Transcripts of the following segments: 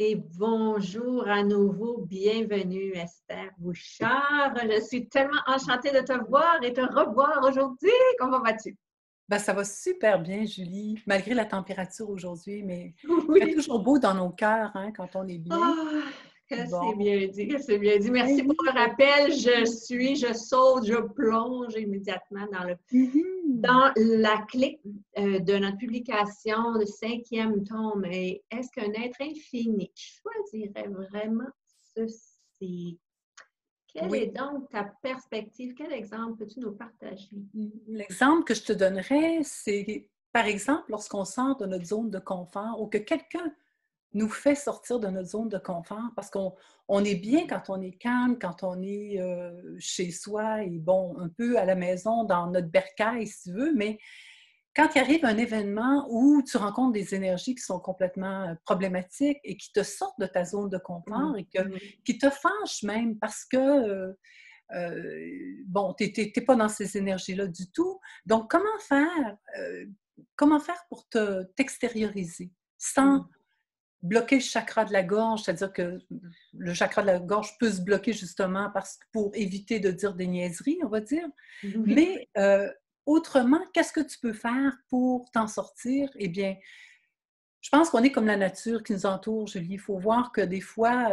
Et bonjour à nouveau, bienvenue Esther Bouchard. Je suis tellement enchantée de te voir et te revoir aujourd'hui. Comment vas-tu? Ben, ça va super bien, Julie, malgré la température aujourd'hui, mais il fait Oui. toujours beau dans nos cœurs, hein, quand on est bien. Ah, que c'est Bon, bien dit, que c'est bien dit. ben Merci pour oui. le rappel. Je saute, je plonge immédiatement Mhm. dans la clé de notre publication de 5e tome. Et est-ce qu'un être infini choisirait vraiment ceci? Quelle est Oui. donc ta perspective? Quel exemple peux-tu nous partager? L'exemple que je te donnerais, c'est, par exemple, lorsqu'on sort de notre zone de confort ou que quelqu'un nous fait sortir de notre zone de confort parce qu'on est bien quand on est calme, quand on est chez soi et bon, un peu à la maison, dans notre bercail, si tu veux, mais quand il arrive un événement où tu rencontres des énergies qui sont complètement problématiques et qui te sortent de ta zone de confort et Oui. qui te fâchent même parce que, bon, tu n'es pas dans ces énergies-là du tout. Donc, comment faire pour t'extérioriser sans Mm. bloquer le chakra de la gorge, c'est-à-dire que le chakra de la gorge peut se bloquer justement pour éviter de dire des niaiseries, on va dire. Oui. Mais autrement, qu'est-ce que tu peux faire pour t'en sortir? Eh bien, je pense qu'on est comme la nature qui nous entoure, Julie. Il faut voir que des fois,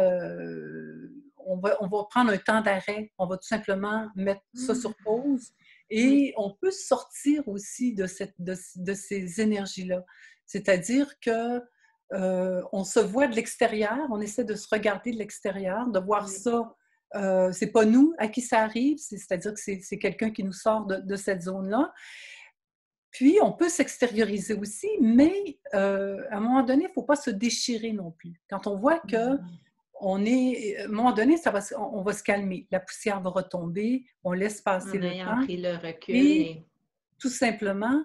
on va prendre un temps d'arrêt. On va tout simplement mettre ça sur pause Oui. et on peut sortir aussi de ces énergies-là. C'est-à-dire que on se voit de l'extérieur, on essaie de se regarder de l'extérieur, de voir Oui. ça. C'est pas nous à qui ça arrive, c'est-à-dire que c'est quelqu'un qui nous sort de cette zone-là. Puis, on peut s'extérioriser aussi, mais à un moment donné, il ne faut pas se déchirer non plus. Quand on voit que à un moment donné, on va se calmer. La poussière va retomber, on laisse passer En le ayant temps pris le recul et et tout simplement.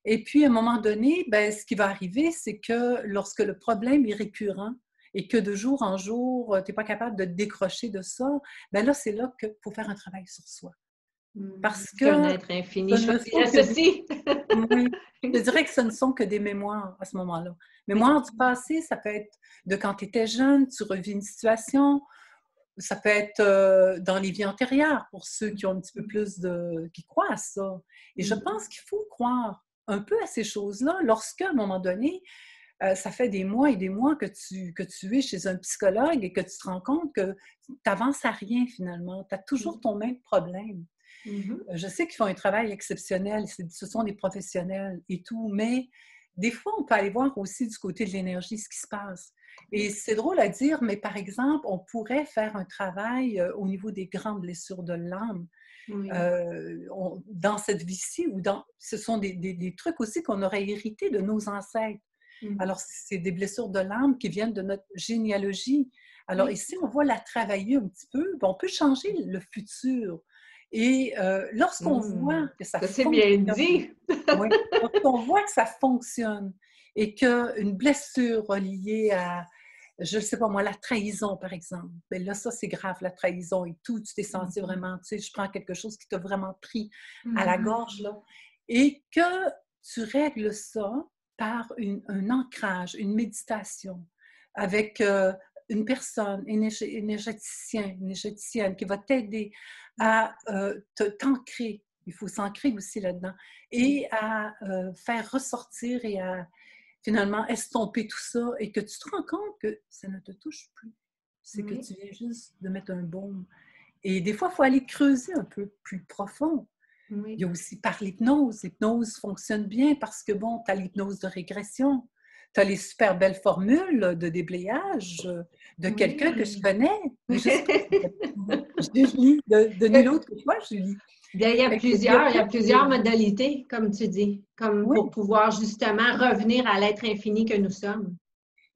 Et puis, à un moment donné, ben, ce qui va arriver, c'est que lorsque le problème est récurrent et que de jour en jour, tu n'es pas capable de te décrocher de ça, ben là, c'est là qu'il faut faire un travail sur soi. Parce qu'un que être infini ce ne sont choisirait que des ceci. oui, je dirais que ce ne sont que des mémoires à ce moment-là. Oui. Mémoire du passé, ça peut être de quand tu étais jeune, tu revis une situation, ça peut être dans les vies antérieures pour ceux qui ont un petit peu plus qui croient à ça. Et je pense qu'il faut croire un peu à ces choses-là lorsqu'à un moment donné, ça fait des mois et des mois que tu es chez un psychologue et que tu te rends compte que tu n'avances à rien finalement. Tu as toujours ton même problème. Mhm. Je sais qu'ils font un travail exceptionnel, ce sont des professionnels et tout, mais des fois, on peut aller voir aussi du côté de l'énergie ce qui se passe. Et c'est drôle à dire, mais par exemple, on pourrait faire un travail au niveau des grandes blessures de l'âme Oui. dans cette vie-ci, ce sont des trucs aussi qu'on aurait hérités de nos ancêtres. Mhm. Alors, c'est des blessures de l'âme qui viennent de notre généalogie. Alors, Oui. ici, on va la travailler un petit peu, puis on peut changer le futur. Et lorsqu'on voit que ça Ça, c'est bien fonctionne, dit. oui, lorsqu'on voit que ça fonctionne et qu'une blessure reliée à, je ne sais pas moi, la trahison, par exemple, bien là, ça, c'est grave, la trahison et tout, tu t'es senti vraiment, tu sais, je prends quelque chose qui t'a vraiment pris à la Mhm. gorge, là, et que tu règles ça par un ancrage, une méditation avec une personne, énergéticienne qui va t'aider à t'ancrer. Il faut s'ancrer aussi là-dedans et à faire ressortir et à finalement estomper tout ça et que tu te rends compte que ça ne te touche plus. C'est que Oui. tu viens juste de mettre un baume. Et des fois, il faut aller creuser un peu plus profond. Il y Oui. a aussi par l'hypnose. L'hypnose fonctionne bien parce que, bon, tu as l'hypnose de régression. Tu as les super belles formules de déblayage de quelqu'un que je Oui. connais. Mais je ne sais pas si c'est Julie, de nulle autre que toi, Julie. Bien, Fait qu'il y a il y plein a plusieurs de... modalités, comme tu dis, comme Oui. pour pouvoir justement revenir à l'être infini que nous sommes.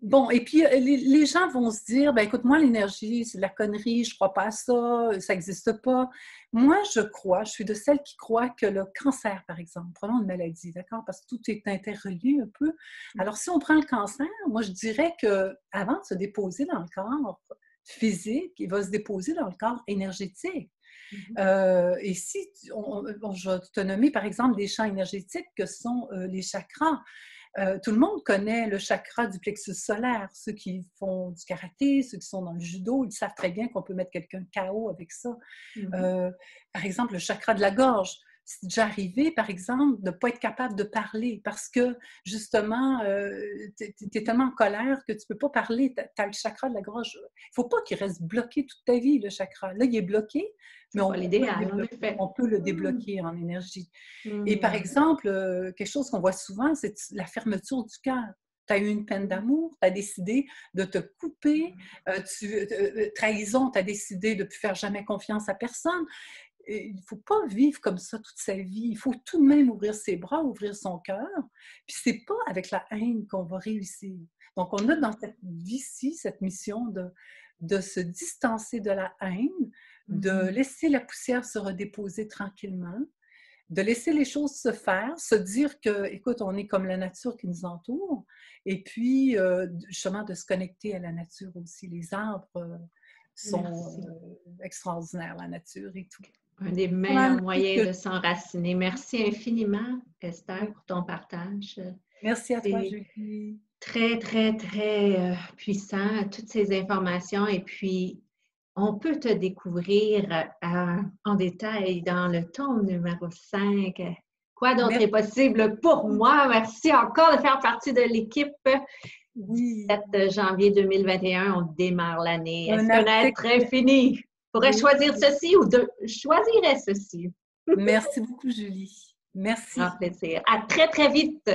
Bon, et puis les gens vont se dire, ben écoute, moi, l'énergie, c'est de la connerie, je ne crois pas à ça n'existe pas. Moi, je suis de celles qui croient que le cancer, par exemple, prenons une maladie, d'accord, parce que tout est interrelié un peu. Alors, si on prend le cancer, moi, je dirais qu'avant de se déposer dans le corps physique, il va se déposer dans le corps énergétique. Mhm. Et si je vais te nommer, par exemple, des champs énergétiques que sont les chakras. Tout le monde connaît le chakra du plexus solaire. Ceux qui font du karaté, ceux qui sont dans le judo, ils savent très bien qu'on peut mettre quelqu'un KO avec ça. Par exemple, le chakra de la gorge. C'est déjà arrivé, par exemple, de ne pas être capable de parler parce que, justement, tu es tellement en colère que tu ne peux pas parler. Tu as le chakra de la gorge. Il ne faut pas qu'il reste bloqué toute ta vie, le chakra. Là, il est bloqué, mais on peut le débloquer en énergie. Et par exemple, quelque chose qu'on voit souvent, c'est la fermeture du cœur. Tu as eu une peine d'amour, tu as décidé de te couper, trahison, tu as décidé de ne plus faire jamais confiance à personne. Il ne faut pas vivre comme ça toute sa vie. Il faut tout de même ouvrir ses bras, ouvrir son cœur. Puis ce n'est pas avec la haine qu'on va réussir. Donc, on a dans cette vie-ci cette mission de se distancer de la haine, de laisser la poussière se redéposer tranquillement, de laisser les choses se faire, se dire que, écoute, on est comme la nature qui nous entoure, et puis, justement, de se connecter à la nature aussi. Les arbres sont extraordinaires, la nature et tout. Un des meilleurs moyens de s'enraciner. Merci infiniment, Esther, pour ton partage. Merci à toi, Julie. Très, très, très puissant, toutes ces informations. Et puis, on peut te découvrir en détail dans le tome numéro 5. Quoi d'autre est possible pour moi? Merci encore de faire partie de l'équipe. 7 janvier 2021, on démarre l'année. Est-ce qu'un être infini pourrait choisir ceci ou choisirait ceci? Merci beaucoup, Julie. Merci. Un plaisir. À très, très vite.